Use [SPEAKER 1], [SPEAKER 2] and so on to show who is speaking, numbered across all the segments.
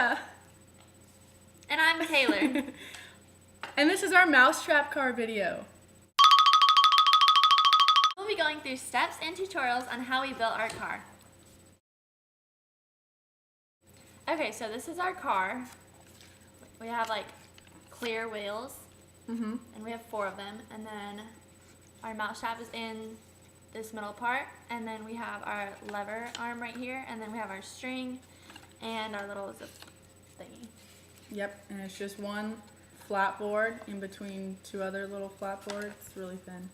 [SPEAKER 1] Olivia.
[SPEAKER 2] And I'm Taylor.
[SPEAKER 1] And this is our Mousetrap car video.
[SPEAKER 2] We'll be going through steps and tutorials on how we built our car. Okay, so this is our car. We have like clear wheels, and we have 4 of them, and then our mousetrap is in this middle part, and then we have our lever arm right here, and then we have our string and our little zip thingy.
[SPEAKER 1] Yep, and it's just one flat board in between 2 other little flat boards. It's really thin.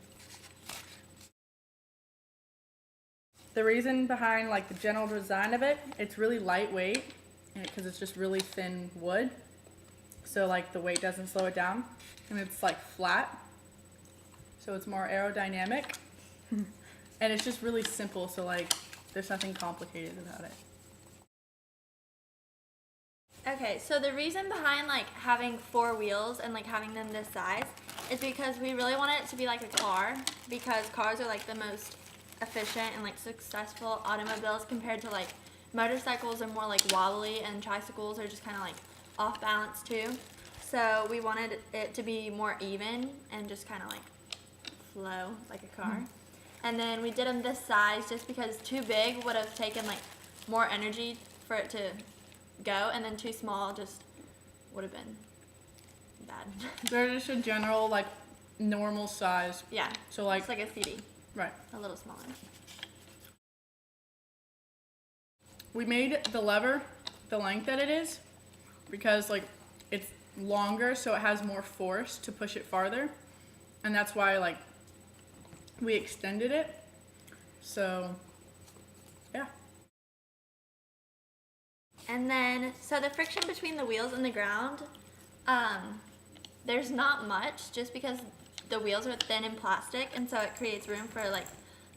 [SPEAKER 1] The reason behind like the general design of it, it's really lightweight because it's just really thin wood. So like the weight doesn't slow it down, and it's like flat. So it's more aerodynamic. And it's just really simple, so like there's nothing complicated about it.
[SPEAKER 2] Okay, so the reason behind like having 4 wheels and like having them this size is because we really want it to be like a car, because cars are like the most efficient and like successful automobiles compared to like motorcycles are more like wobbly, and tricycles are just kind of like off balance too. So we wanted it to be more even and just kind of like flow like a car. And then we did them this size just because too big would have taken like more energy for it to go, and then too small just would have been bad.
[SPEAKER 1] They're just a general like normal size.
[SPEAKER 2] Yeah.
[SPEAKER 1] So like
[SPEAKER 2] it's like a CD.
[SPEAKER 1] Right.
[SPEAKER 2] A little smaller.
[SPEAKER 1] We made the lever the length that it is because like it's longer, so it has more force to push it farther, and that's why like we extended it. So yeah.
[SPEAKER 2] And then so the friction between the wheels and the ground, there's not much, just because the wheels are thin and plastic, and so it creates room for like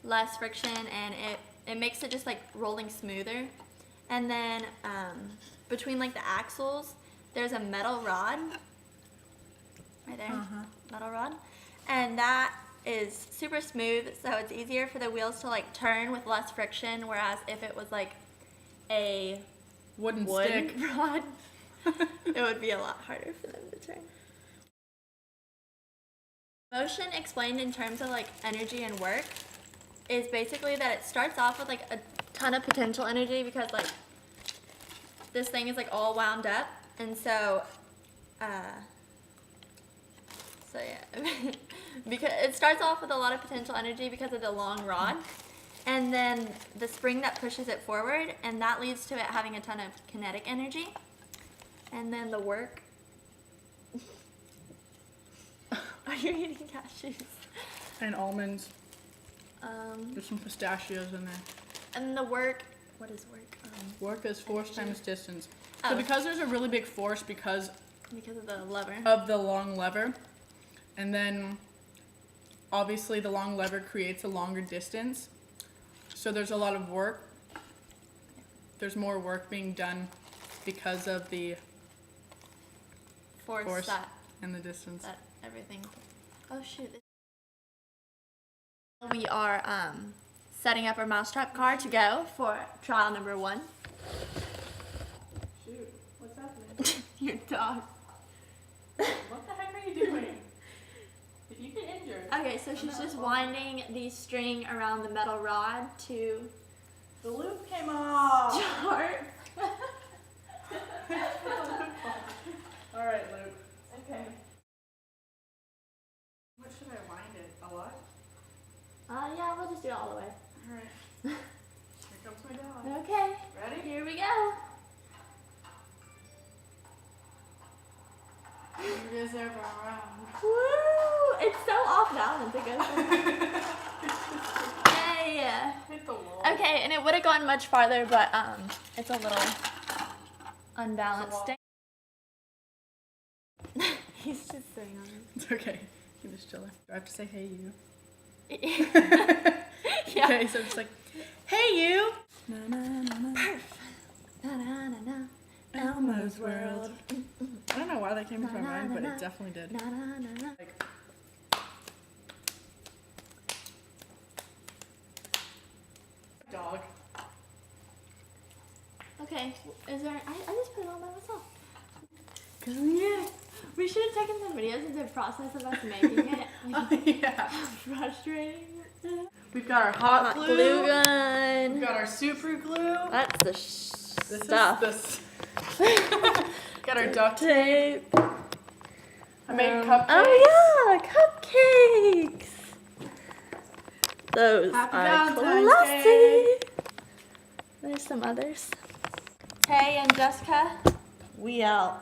[SPEAKER 2] less friction, and it makes it just like rolling smoother. And then between like the axles, there's a metal rod right there, metal rod, and that is super smooth, so it's easier for the wheels to like turn with less friction, whereas if it was like a
[SPEAKER 1] wooden
[SPEAKER 2] wood
[SPEAKER 1] stick
[SPEAKER 2] rod, it would be a lot harder for them to turn. Motion explained in terms of like energy and work is basically that it starts off with like a ton of potential energy, because like this thing is like all wound up, and so yeah, because it starts off with a lot of potential energy because of the long rod, and then the spring that pushes it forward, and that leads to it having a ton of kinetic energy, and then the work. Are you eating cashews?
[SPEAKER 1] and almonds. There's some pistachios in there.
[SPEAKER 2] And the work. What is work?
[SPEAKER 1] Work is force times distance.
[SPEAKER 2] Oh.
[SPEAKER 1] So because there's a really big force because
[SPEAKER 2] of the lever.
[SPEAKER 1] Of the long lever, and then obviously the long lever creates a longer distance. So there's a lot of work. There's more work being done because of the force
[SPEAKER 2] that
[SPEAKER 1] and the distance.
[SPEAKER 2] That everything. Oh shoot. We are setting up our mousetrap car to go for trial number 1.
[SPEAKER 1] Shoot, what's happening?
[SPEAKER 2] Your dog.
[SPEAKER 1] What the heck are you doing? If you get injured.
[SPEAKER 2] Okay, so she's just winding the string around the metal rod to
[SPEAKER 1] The loop came off.
[SPEAKER 2] start.
[SPEAKER 1] All right, Luke.
[SPEAKER 2] Okay.
[SPEAKER 1] What should I wind it? A lot?
[SPEAKER 2] Yeah, we'll just do it all the way.
[SPEAKER 1] All right. Here comes my dog.
[SPEAKER 2] Okay.
[SPEAKER 1] Ready?
[SPEAKER 2] Here we go.
[SPEAKER 1] It is ever around.
[SPEAKER 2] Woo! It's so off balance. It goes. Yay!
[SPEAKER 1] Hit the wall.
[SPEAKER 2] Okay, and it would have gone much farther, but it's a little unbalanced. He's just sitting on it.
[SPEAKER 1] It's okay. You can just chill. Do I have to say hey you?
[SPEAKER 2] Yeah.
[SPEAKER 1] Okay, so it's like, hey you!
[SPEAKER 2] Na na na na.
[SPEAKER 1] Elmo's World. I don't know why that came into my mind, but it definitely did.
[SPEAKER 2] Na na na na.
[SPEAKER 1] Like, dog.
[SPEAKER 2] Okay, is there? I just put it on by myself.
[SPEAKER 1] Yeah.
[SPEAKER 2] We should have taken some videos of the process of us making it.
[SPEAKER 1] Oh, yeah.
[SPEAKER 2] Frustrating.
[SPEAKER 1] We've got our hot glue.
[SPEAKER 2] gun.
[SPEAKER 1] We've got our super glue.
[SPEAKER 2] That's the
[SPEAKER 1] This
[SPEAKER 2] stuff.
[SPEAKER 1] is this. Got our duct tape. I made cupcakes.
[SPEAKER 2] Oh yeah, cupcakes. Those
[SPEAKER 1] Happy
[SPEAKER 2] are
[SPEAKER 1] Valentine's
[SPEAKER 2] classy.
[SPEAKER 1] Day.
[SPEAKER 2] There's some others. Tay and Jessica, we out.